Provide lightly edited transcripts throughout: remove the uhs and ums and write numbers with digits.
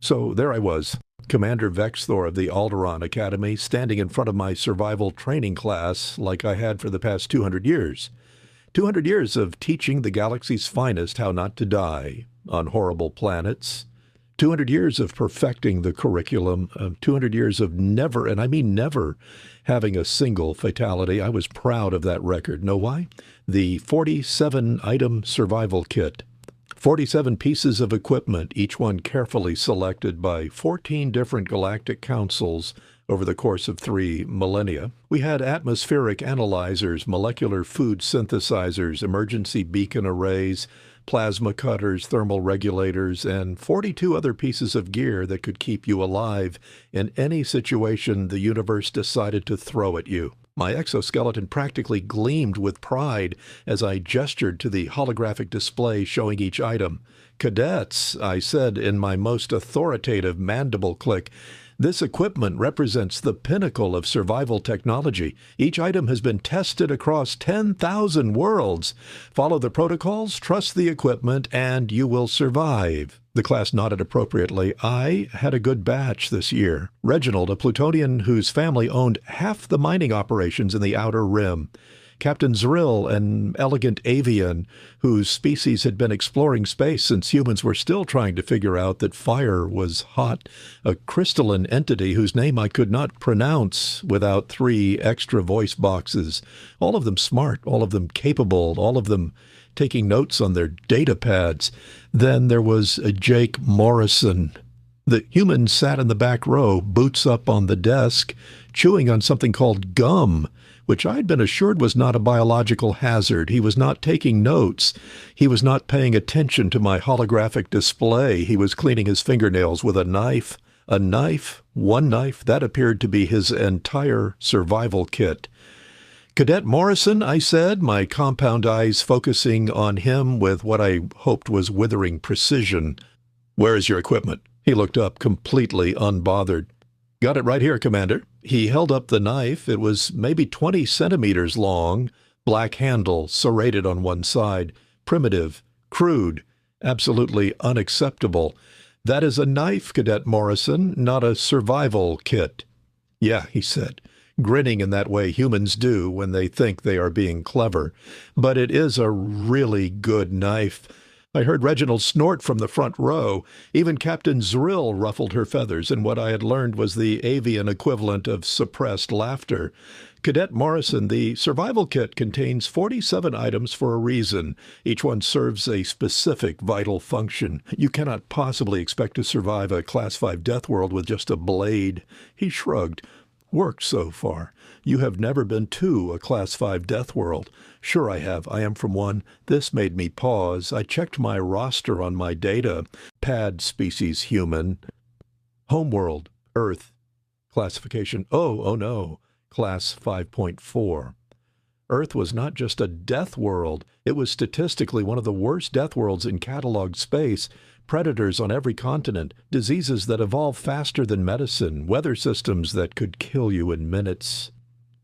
So there I was, Commander Vexthor of the Alderaan Academy, standing in front of my survival training class like I had for the past 200 years. 200 years of teaching the galaxy's finest how not to die on horrible planets. 200 years of perfecting the curriculum, 200 years of never, and I mean never, having a single fatality. I was proud of that record. Know why? The 47-item survival kit. 47 pieces of equipment, each one carefully selected by 14 different galactic councils over the course of 3 millennia. We had atmospheric analyzers, molecular food synthesizers, emergency beacon arrays, plasma cutters, thermal regulators, and 42 other pieces of gear that could keep you alive in any situation the universe decided to throw at you. My exoskeleton practically gleamed with pride as I gestured to the holographic display showing each item. "Cadets," I said in my most authoritative mandible click, "this equipment represents the pinnacle of survival technology. Each item has been tested across 10,000 worlds. Follow the protocols, trust the equipment, and you will survive." The class nodded appropriately. I had a good batch this year. Reginald, a Plutonian whose family owned half the mining operations in the Outer Rim. Captain Zrill, an elegant avian whose species had been exploring space since humans were still trying to figure out that fire was hot. A crystalline entity whose name I could not pronounce without 3 extra voice boxes. All of them smart, all of them capable, all of them taking notes on their data pads. Then there was Jake Morrison. The human sat in the back row, boots up on the desk, chewing on something called gum, which I'd been assured was not a biological hazard. He was not taking notes. He was not paying attention to my holographic display. He was cleaning his fingernails with a knife. A knife, one knife, that appeared to be his entire survival kit. "Cadet Morrison," I said, my compound eyes focusing on him with what I hoped was withering precision. "Where is your equipment?" He looked up, completely unbothered. "Got it right here, Commander." He held up the knife. It was maybe 20 centimeters long, black handle, serrated on one side, primitive, crude, absolutely unacceptable. "That is a knife, Cadet Morrison, not a survival kit." "Yeah," he said, grinning in that way humans do when they think they are being clever. "But it is a really good knife." I heard Reginald snort from the front row. Even Captain Zrill ruffled her feathers in what I had learned was the avian equivalent of suppressed laughter. "Cadet Morrison, the survival kit contains 47 items for a reason. Each one serves a specific vital function. You cannot possibly expect to survive a Class 5 death world with just a blade." He shrugged. "Worked so far. You have never been to a Class 5 death world." "Sure I have. I am from one." This made me pause. I checked my roster on my data. Pad species human. Homeworld, Earth. Classification, oh no, Class 5.4. Earth was not just a death world. It was statistically one of the worst death worlds in cataloged space. Predators on every continent, diseases that evolve faster than medicine, weather systems that could kill you in minutes.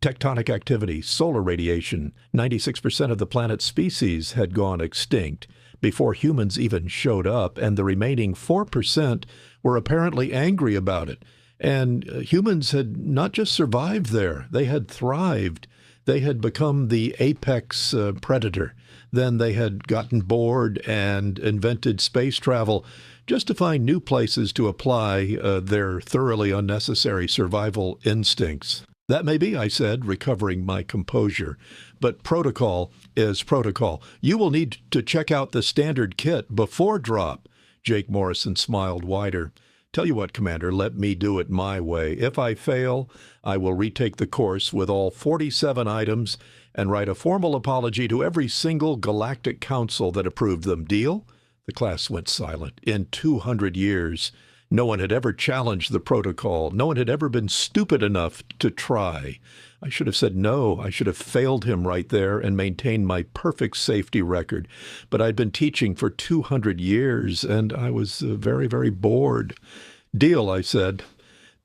Tectonic activity, solar radiation. 96% of the planet's species had gone extinct before humans even showed up, and the remaining 4% were apparently angry about it. And humans had not just survived there, they had thrived. They had become the apex predator. Then they had gotten bored and invented space travel just to find new places to apply their thoroughly unnecessary survival instincts. "That may be," I said, recovering my composure, "but protocol is protocol. You will need to check out the standard kit before drop." Jake Morrison smiled wider. "Tell you what, Commander, let me do it my way. If I fail, I will retake the course with all 47 items and write a formal apology to every single galactic council that approved them. Deal?" The class went silent. In 200 years, no one had ever challenged the protocol. No one had ever been stupid enough to try. I should have said no. I should have failed him right there and maintained my perfect safety record. But I'd been teaching for 200 years, and I was very, very bored. "Deal," I said.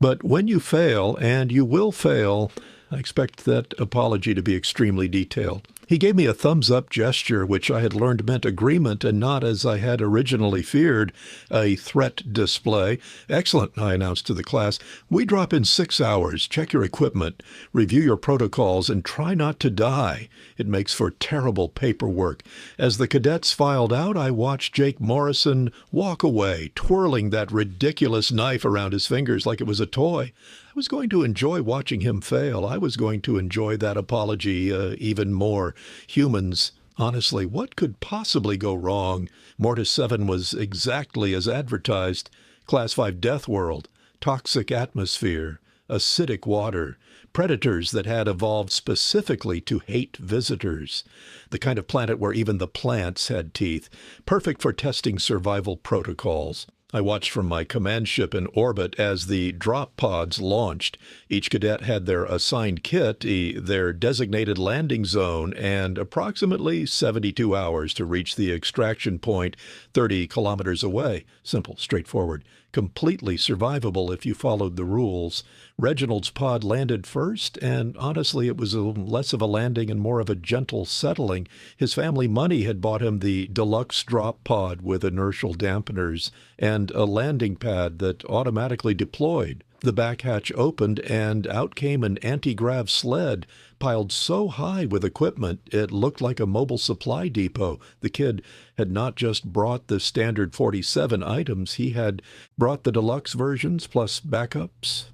"But when you fail, and you will fail, I expect that apology to be extremely detailed." He gave me a thumbs-up gesture, which I had learned meant agreement and not, as I had originally feared, a threat display. "Excellent," I announced to the class. "We drop in 6 hours. Check your equipment, review your protocols, and try not to die. It makes for terrible paperwork." As the cadets filed out, I watched Jake Morrison walk away, twirling that ridiculous knife around his fingers like it was a toy. I was going to enjoy watching him fail. I was going to enjoy that apology even more. Humans, honestly, what could possibly go wrong? Mortis 7 was exactly as advertised. Class 5 death world, toxic atmosphere, acidic water, predators that had evolved specifically to hate visitors. The kind of planet where even the plants had teeth, perfect for testing survival protocols. I watched from my command ship in orbit as the drop pods launched. Each cadet had their assigned kit, their designated landing zone, and approximately 72 hours to reach the extraction point 30 kilometers away. Simple, straightforward, completely survivable if you followed the rules. Reginald's pod landed first, and honestly, it was less of a landing and more of a gentle settling. His family money had bought him the deluxe drop pod with inertial dampeners and a landing pad that automatically deployed. The back hatch opened, and out came an anti-grav sled piled so high with equipment it looked like a mobile supply depot. The kid had not just brought the standard 47 items, he had brought the deluxe versions plus backups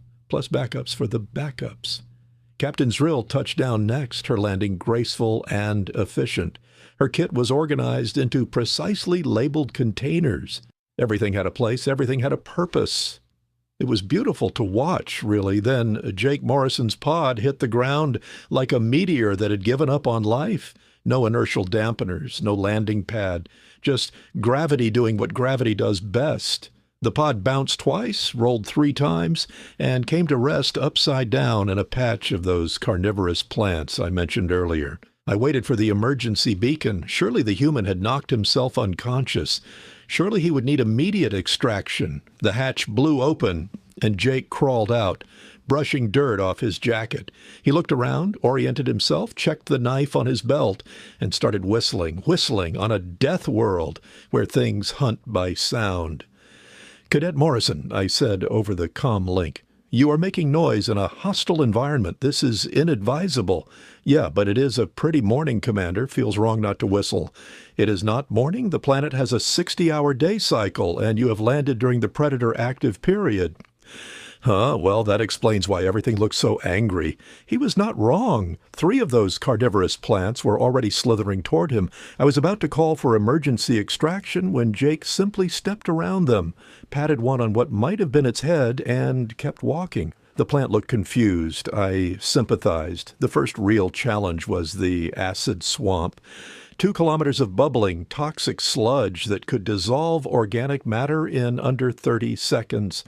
for the backups. Captain Zrill touched down next, her landing graceful and efficient. Her kit was organized into precisely labeled containers. Everything had a place, everything had a purpose. It was beautiful to watch, really. Then Jake Morrison's pod hit the ground like a meteor that had given up on life. No inertial dampeners, no landing pad, just gravity doing what gravity does best. The pod bounced twice, rolled 3 times, and came to rest upside down in a patch of those carnivorous plants I mentioned earlier. I waited for the emergency beacon. Surely the human had knocked himself unconscious. Surely he would need immediate extraction. The hatch blew open, and Jake crawled out, brushing dirt off his jacket. He looked around, oriented himself, checked the knife on his belt, and started whistling on a death world where things hunt by sound. "Cadet Morrison," I said over the comm link, "you are making noise in a hostile environment. This is inadvisable." "Yeah, but it is a pretty morning, Commander. Feels wrong not to whistle." "It is not morning. The planet has a 60-hour day cycle, and you have landed during the Predator active period." "Huh, well, that explains why everything looks so angry." He was not wrong. 3 of those carnivorous plants were already slithering toward him. I was about to call for emergency extraction when Jake simply stepped around them, patted one on what might have been its head, and kept walking. The plant looked confused. I sympathized. The first real challenge was the acid swamp. 2 kilometers of bubbling, toxic sludge that could dissolve organic matter in under 30 seconds.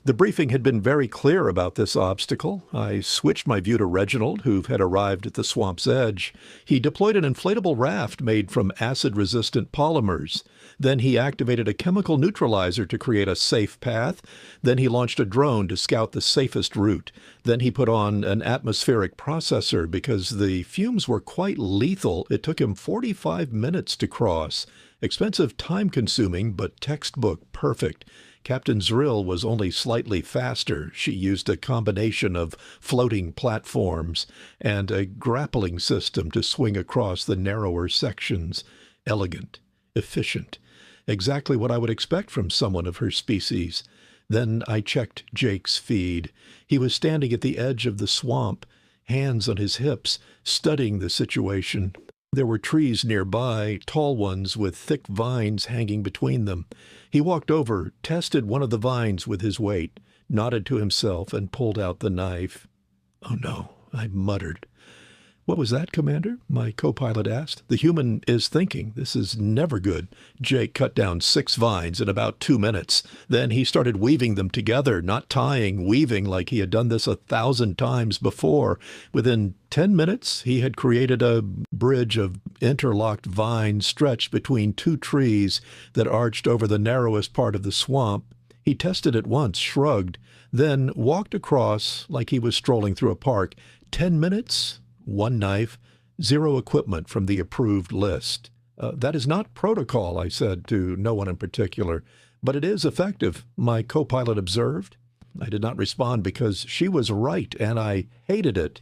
The briefing had been very clear about this obstacle. I switched my view to Reginald, who had arrived at the swamp's edge. He deployed an inflatable raft made from acid-resistant polymers. Then he activated a chemical neutralizer to create a safe path. Then he launched a drone to scout the safest route. Then he put on an atmospheric processor because the fumes were quite lethal. It took him 45 minutes to cross. Expensive, time-consuming, but textbook perfect. Captain Zrill was only slightly faster. She used a combination of floating platforms and a grappling system to swing across the narrower sections. Elegant, efficient, exactly what I would expect from someone of her species. Then I checked Jake's feed. He was standing at the edge of the swamp, hands on his hips, studying the situation. There were trees nearby, tall ones with thick vines hanging between them. He walked over, tested one of the vines with his weight, nodded to himself, and pulled out the knife. "Oh no," I muttered. "What was that, Commander?" my co-pilot asked. "The human is thinking. This is never good." Jake cut down 6 vines in about 2 minutes. Then he started weaving them together, not tying, weaving like he had done this 1,000 times before. Within 10 minutes, he had created a bridge of interlocked vines stretched between 2 trees that arched over the narrowest part of the swamp. He tested it once, shrugged, then walked across like he was strolling through a park. 10 minutes? 1 knife, Zero equipment from the approved list. That is not protocol, I said to no one in particular, but it is effective, my co-pilot observed. I did not respond because she was right, and I hated it.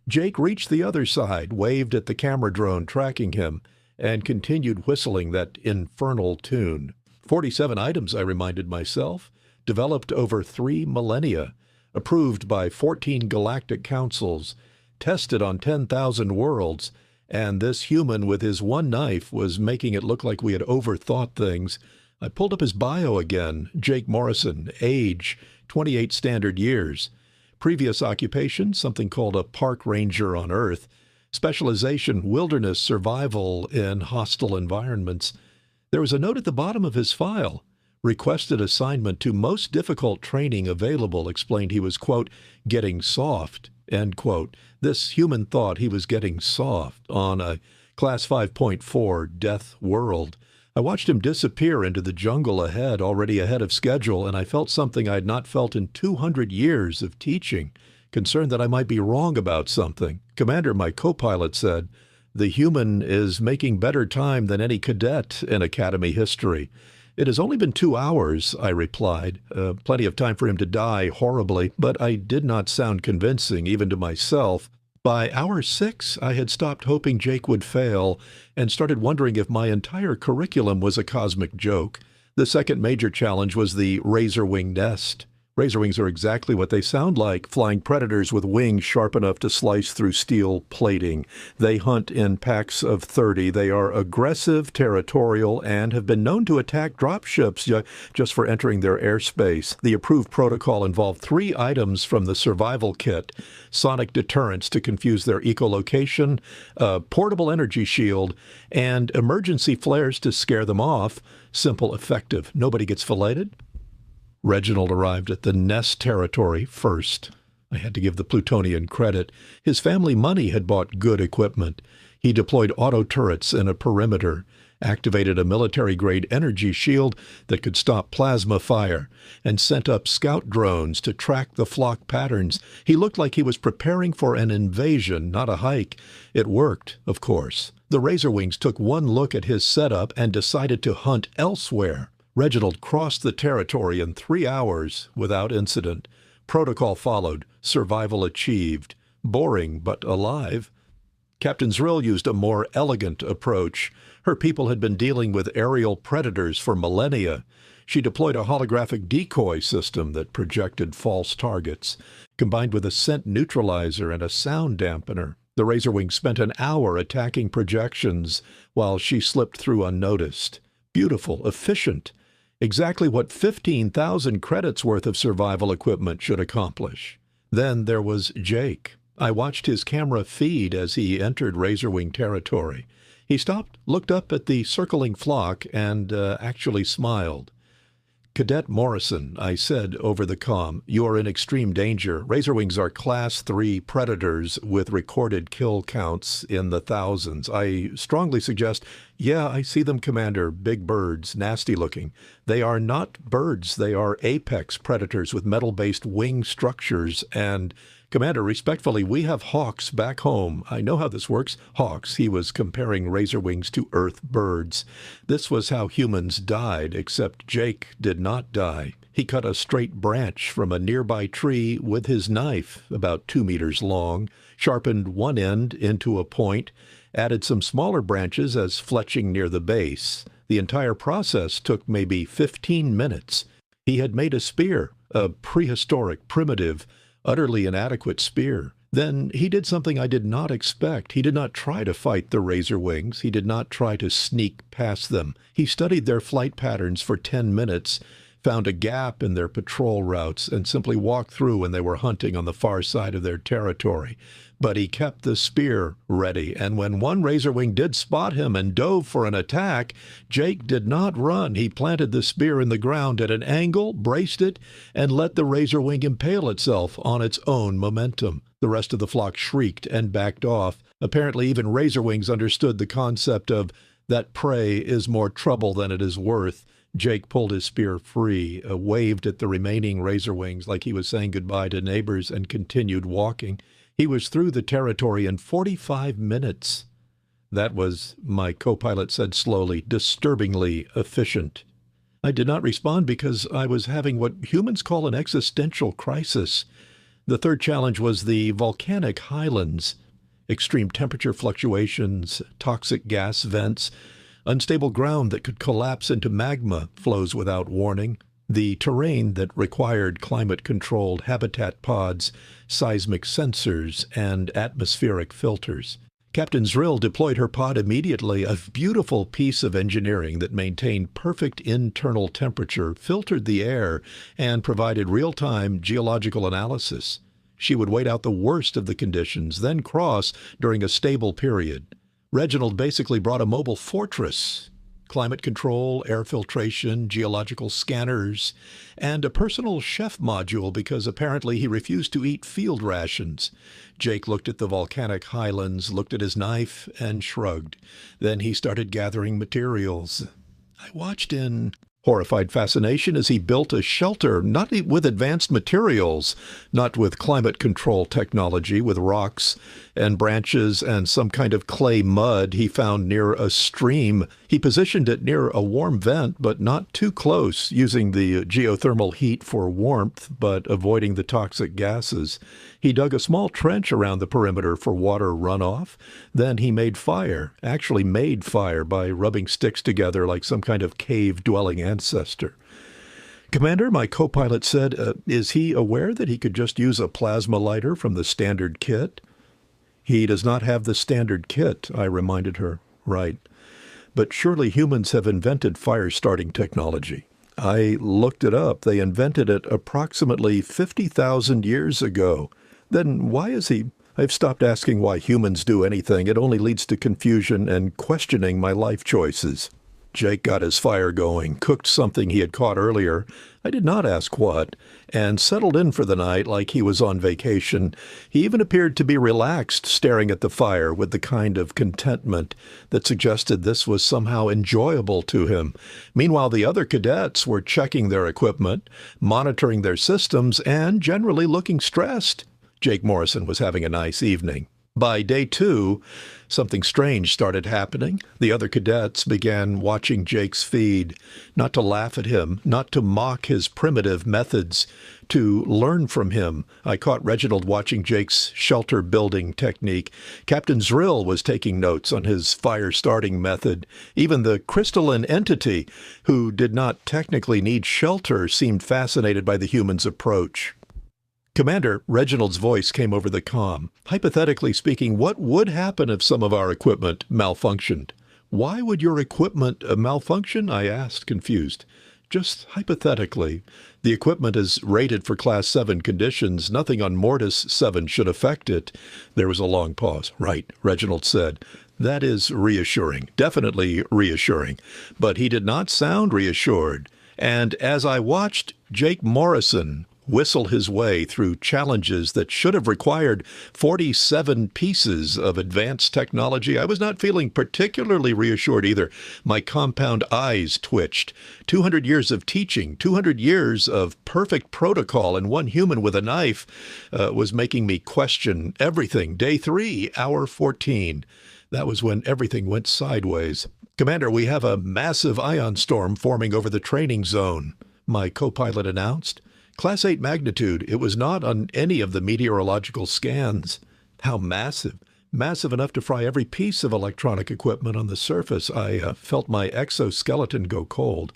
Jake reached the other side, waved at the camera drone tracking him, and continued whistling that infernal tune. 47 items, I reminded myself, developed over 3 millennia, approved by 14 galactic councils, tested on 10,000 worlds, and this human with his one knife was making it look like we had overthought things. I pulled up his bio again. Jake Morrison, age 28 standard years. Previous occupation, something called a park ranger on Earth. Specialization, wilderness survival in hostile environments. There was a note at the bottom of his file. Requested assignment to most difficult training available, explained he was, quote, getting soft, end quote. This human thought he was getting soft on a Class 5.4 death world. I watched him disappear into the jungle ahead, already ahead of schedule, and I felt something I had not felt in 200 years of teaching, concerned that I might be wrong about something. Commander, my co-pilot, said, the human is making better time than any cadet in Academy history. It has only been 2 hours, I replied. Plenty of time for him to die horribly, but I did not sound convincing, even to myself. By hour 6, I had stopped hoping Jake would fail and started wondering if my entire curriculum was a cosmic joke. The second major challenge was the razor wing nest. Razor wings are exactly what they sound like, flying predators with wings sharp enough to slice through steel plating. They hunt in packs of 30. They are aggressive, territorial, and have been known to attack dropships just for entering their airspace. The approved protocol involved 3 items from the survival kit: sonic deterrents to confuse their echolocation, a portable energy shield, and emergency flares to scare them off. Simple, effective. Nobody gets filleted. Reginald arrived at the nest territory first. I had to give the Plutonian credit. His family money had bought good equipment. He deployed auto turrets in a perimeter, activated a military-grade energy shield that could stop plasma fire, and sent up scout drones to track the flock patterns. He looked like he was preparing for an invasion, not a hike. It worked, of course. The Razorwings took one look at his setup and decided to hunt elsewhere. Reginald crossed the territory in 3 hours without incident. Protocol followed. Survival achieved. Boring, but alive. Captain Zrill used a more elegant approach. Her people had been dealing with aerial predators for millennia. She deployed a holographic decoy system that projected false targets, combined with a scent neutralizer and a sound dampener. The Razorwing spent an hour attacking projections while she slipped through unnoticed. Beautiful, efficient. Exactly what 15,000 credits worth of survival equipment should accomplish. Then there was Jake. I watched his camera feed as he entered Razorwing territory. He stopped, looked up at the circling flock, and actually smiled. Cadet Morrison, I said over the comm, you are in extreme danger. Razorwings are Class 3 predators with recorded kill counts in the thousands. I strongly suggest, yeah, I see them, Commander, big birds, nasty looking. They are not birds. They are apex predators with metal-based wing structures. And, Commander, respectfully, we have hawks back home. I know how this works. Hawks. He was comparing Razorwings to Earth birds. This was how humans died, except Jake did not die. He cut a straight branch from a nearby tree with his knife, about 2 meters long, sharpened one end into a point, added some smaller branches as fletching near the base. The entire process took maybe 15 minutes. He had made a spear, a prehistoric, primitive, utterly inadequate spear. Then he did something I did not expect. He did not try to fight the Razorwings. He did not try to sneak past them. He studied their flight patterns for 10 minutes, found a gap in their patrol routes, and simply walked through when they were hunting on the far side of their territory. But he kept the spear ready, and when one Razorwing did spot him and dove for an attack, Jake did not run. He planted the spear in the ground at an angle, braced it, and let the Razorwing impale itself on its own momentum. The rest of the flock shrieked and backed off. Apparently even Razorwings understood the concept of that prey is more trouble than it is worth. Jake pulled his spear free, waved at the remaining Razorwings like he was saying goodbye to neighbors, and continued walking. He was through the territory in 45 minutes. That was, my co-pilot said slowly, disturbingly efficient. I did not respond because I was having what humans call an existential crisis. The third challenge was the volcanic highlands. Extreme temperature fluctuations, toxic gas vents, unstable ground that could collapse into magma flows without warning, the terrain that required climate-controlled habitat pods, seismic sensors, and atmospheric filters. Captain Zrill deployed her pod immediately, a beautiful piece of engineering that maintained perfect internal temperature, filtered the air, and provided real-time geological analysis. She would wait out the worst of the conditions, then cross during a stable period. Reginald basically brought a mobile fortress, climate control, air filtration, geological scanners, and a personal chef module because apparently he refused to eat field rations. Jake looked at the volcanic highlands, looked at his knife, and shrugged. Then he started gathering materials. I watched in horrified fascination as he built a shelter, not with advanced materials, not with climate control technology, with rocks and branches and some kind of clay mud he found near a stream. He positioned it near a warm vent, but not too close, using the geothermal heat for warmth, but avoiding the toxic gases. He dug a small trench around the perimeter for water runoff. Then he made fire, actually made fire by rubbing sticks together like some kind of cave-dwelling ancestor. Commander, my co-pilot said, is he aware that he could just use a plasma lighter from the standard kit? He does not have the standard kit, I reminded her. Right. But surely humans have invented fire-starting technology. I looked it up. They invented it approximately 50,000 years ago. Then why is he? I've stopped asking why humans do anything. It only leads to confusion and questioning my life choices. Jake got his fire going, cooked something he had caught earlier. I did not ask what, and settled in for the night like he was on vacation. He even appeared to be relaxed, staring at the fire with the kind of contentment that suggested this was somehow enjoyable to him. Meanwhile, the other cadets were checking their equipment, monitoring their systems, and generally looking stressed. Jake Morrison was having a nice evening. By day 2, something strange started happening. The other cadets began watching Jake's feed, not to laugh at him, not to mock his primitive methods, to learn from him. I caught Reginald watching Jake's shelter-building technique. Captain Zrill was taking notes on his fire-starting method. Even the crystalline entity, who did not technically need shelter, seemed fascinated by the human's approach. Commander, Reginald's voice came over the comm. Hypothetically speaking, what would happen if some of our equipment malfunctioned? Why would your equipment malfunction? I asked, confused. Just hypothetically. The equipment is rated for Class 7 conditions. Nothing on Mortis 7 should affect it. There was a long pause. Right, Reginald said. That is reassuring, definitely reassuring. But he did not sound reassured. And as I watched Jake Morrison whistle his way through challenges that should have required 47 pieces of advanced technology, I was not feeling particularly reassured either. My compound eyes twitched. 200 years of teaching, 200 years of perfect protocol, and one human with a knife was making me question everything. Day 3, hour 14. That was when everything went sideways. Commander, we have a massive ion storm forming over the training zone, my co-pilot announced. Class 8 magnitude. It was not on any of the meteorological scans. How massive? Massive enough to fry every piece of electronic equipment on the surface. I felt my exoskeleton go cold.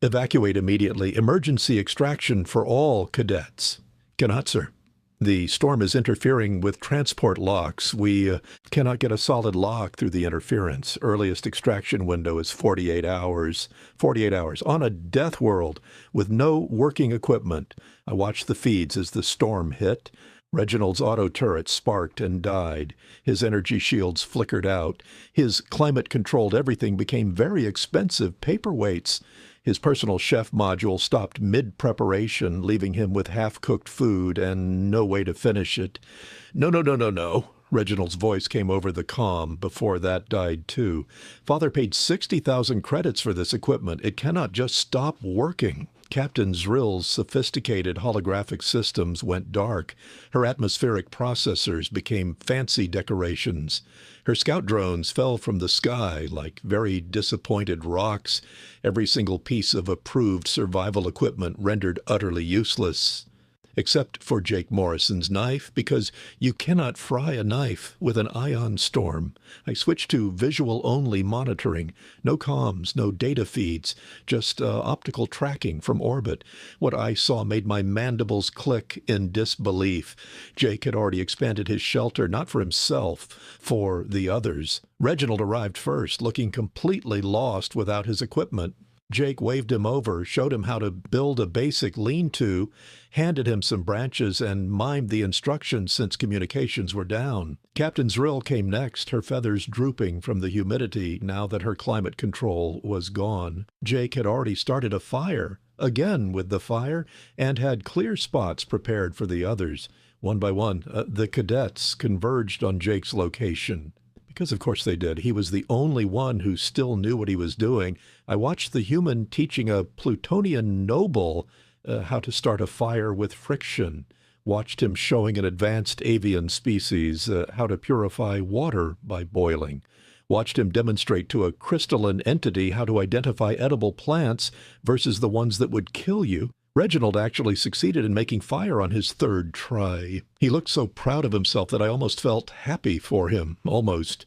Evacuate immediately. Emergency extraction for all cadets. Cannot, sir. The storm is interfering with transport locks. We cannot get a solid lock through the interference. Earliest extraction window is 48 hours. 48 hours. On a death world with no working equipment. I watched the feeds as the storm hit. Reginald's auto turret sparked and died. His energy shields flickered out. His climate-controlled everything became very expensive paperweights. His personal chef module stopped mid-preparation, leaving him with half-cooked food and no way to finish it. No. Reginald's voice came over the comm before that died too. Father paid 60,000 credits for this equipment. It cannot just stop working. Captain Zrill's sophisticated holographic systems went dark. Her atmospheric processors became fancy decorations. Her scout drones fell from the sky like very disappointed rocks, every single piece of approved survival equipment rendered utterly useless. Except for Jake Morrison's knife, because you cannot fry a knife with an ion storm. I switched to visual-only monitoring. No comms, no data feeds, just optical tracking from orbit. What I saw made my mandibles click in disbelief. Jake had already expanded his shelter, not for himself, for the others. Reginald arrived first, looking completely lost without his equipment. Jake waved him over, showed him how to build a basic lean-to, handed him some branches, and mimed the instructions since communications were down. Captain Zrill came next, her feathers drooping from the humidity now that her climate control was gone. Jake had already started a fire, again with the fire, and had clear spots prepared for the others. One by one, the cadets converged on Jake's location. Because of course they did. He was the only one who still knew what he was doing. I watched the human teaching a Plutonian noble how to start a fire with friction. Watched him showing an advanced avian species how to purify water by boiling. Watched him demonstrate to a crystalline entity how to identify edible plants versus the ones that would kill you. Reginald actually succeeded in making fire on his third try. He looked so proud of himself that I almost felt happy for him, almost.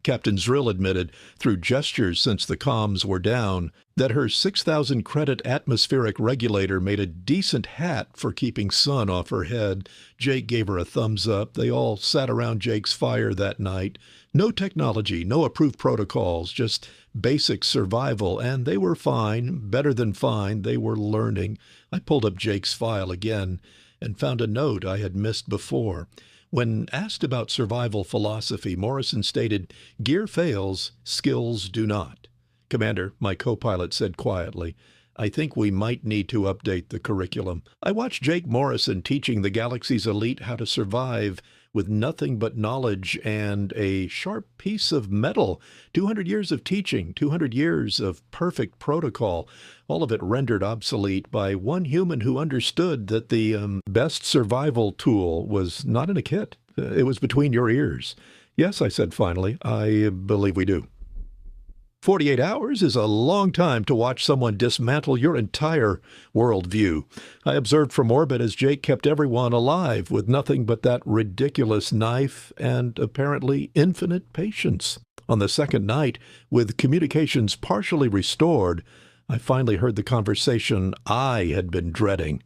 Captain Zrill admitted, through gestures since the comms were down, that her 6,000 credit atmospheric regulator made a decent hat for keeping sun off her head. Jake gave her a thumbs up. They all sat around Jake's fire that night. No technology, no approved protocols, just basic survival, and they were fine, better than fine. They were learning. I pulled up Jake's file again and found a note I had missed before. When asked about survival philosophy, Morrison stated, "Gear fails, skills do not." "Commander," my co-pilot said quietly, "I think we might need to update the curriculum." I watched Jake Morrison teaching the galaxy's elite how to survive with nothing but knowledge and a sharp piece of metal. 200 years of teaching, 200 years of perfect protocol, all of it rendered obsolete by one human who understood that the best survival tool was not in a kit. It was between your ears. "Yes," I said finally, "I believe we do." 48 hours is a long time to watch someone dismantle your entire worldview. I observed from orbit as Jake kept everyone alive with nothing but that ridiculous knife and apparently infinite patience. On the second night, with communications partially restored, I finally heard the conversation I had been dreading.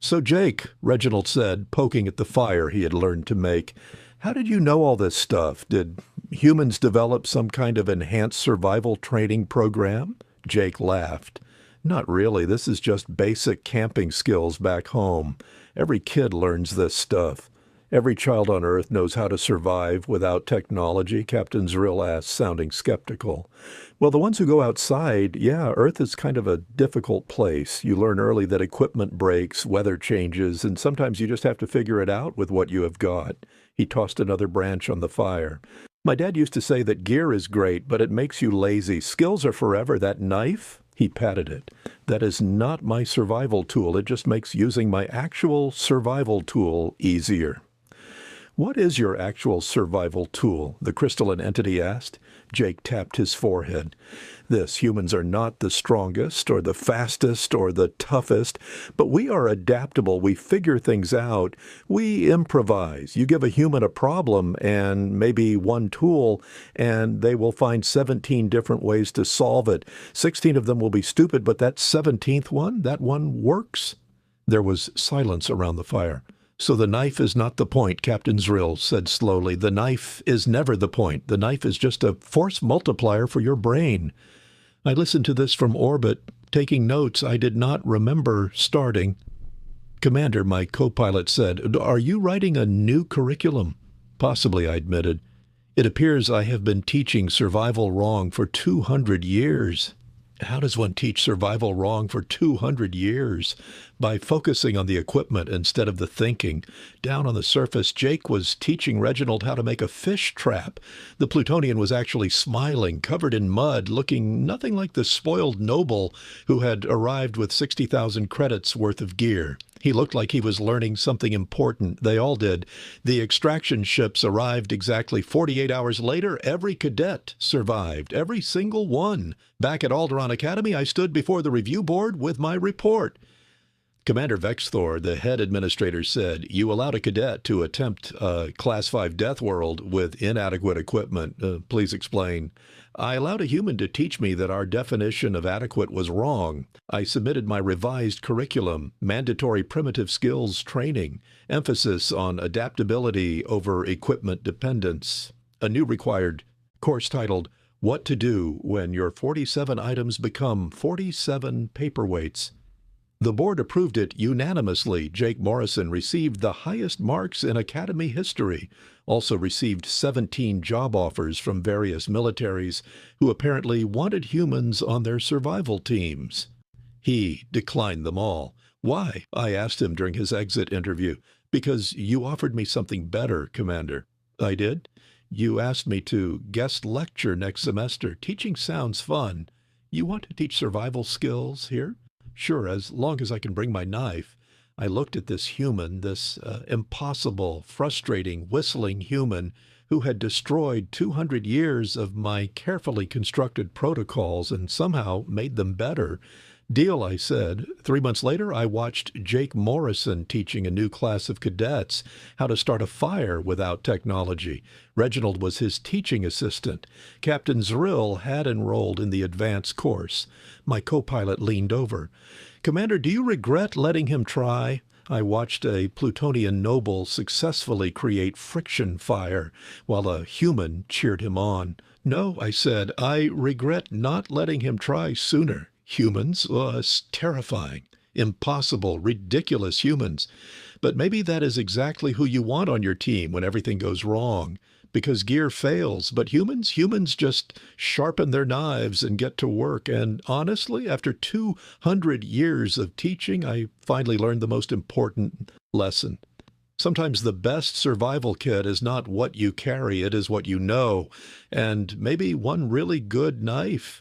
"So Jake," Reginald said, poking at the fire he had learned to make, "how did you know all this stuff? Did humans develop some kind of enhanced survival training program?" Jake laughed. "Not really. This is just basic camping skills back home. Every kid learns this stuff. Every child on Earth knows how to survive without technology," Captain Zrill asked, sounding skeptical. "Well, the ones who go outside, yeah, Earth is kind of a difficult place. You learn early that equipment breaks, weather changes, and sometimes you just have to figure it out with what you have got." He tossed another branch on the fire. "My dad used to say that gear is great, but it makes you lazy. Skills are forever. That knife," he patted it, "that is not my survival tool. It just makes using my actual survival tool easier." "What is your actual survival tool?" the crystalline entity asked. Jake tapped his forehead. "This, humans are not the strongest or the fastest or the toughest, but we are adaptable. We figure things out. We improvise. You give a human a problem and maybe one tool, and they will find 17 different ways to solve it. 16 of them will be stupid, but that 17th one, that one works." There was silence around the fire. "So the knife is not the point," Captain Zrill said slowly. "The knife is never the point. The knife is just a force multiplier for your brain." I listened to this from orbit, taking notes I did not remember starting. "Commander," my co-pilot said, "are you writing a new curriculum?" "Possibly," I admitted. "It appears I have been teaching survival wrong for 200 years. How does one teach survival wrong for 200 years? By focusing on the equipment instead of the thinking. Down on the surface, Jake was teaching Reginald how to make a fish trap. The Plutonian was actually smiling, covered in mud, looking nothing like the spoiled noble who had arrived with 60,000 credits worth of gear. He looked like he was learning something important. They all did. The extraction ships arrived exactly 48 hours later. Every cadet survived, every single one. Back at Alderaan Academy, I stood before the review board with my report. Commander Vexthor, the head administrator, said, "You allowed a cadet to attempt a Class 5 death world with inadequate equipment. Please explain." "I allowed a human to teach me that our definition of adequate was wrong. I submitted my revised curriculum, mandatory primitive skills training, emphasis on adaptability over equipment dependence, a new required course titled, 'What to Do When Your 47 Items Become 47 Paperweights.' The board approved it unanimously. Jake Morrison received the highest marks in Academy history, also received 17 job offers from various militaries who apparently wanted humans on their survival teams. He declined them all. "Why?" I asked him during his exit interview. "Because you offered me something better, Commander." "I did?" "You asked me to guest lecture next semester. Teaching sounds fun. You want to teach survival skills here?" "Sure, as long as I can bring my knife." I looked at this human, this impossible, frustrating, whistling human who had destroyed 200 years of my carefully constructed protocols and somehow made them better. "Deal," I said. 3 months later, I watched Jake Morrison teaching a new class of cadets how to start a fire without technology. Reginald was his teaching assistant. Captain Zrill had enrolled in the advanced course. My co-pilot leaned over. "Commander, do you regret letting him try?" I watched a Plutonian noble successfully create friction fire while a human cheered him on. "No," I said, "I regret not letting him try sooner. Humans? It's terrifying. Impossible, ridiculous humans. But maybe that is exactly who you want on your team when everything goes wrong. Because gear fails. But humans just sharpen their knives and get to work. And honestly, after 200 years of teaching, I finally learned the most important lesson. Sometimes the best survival kit is not what you carry, it is what you know. And maybe one really good knife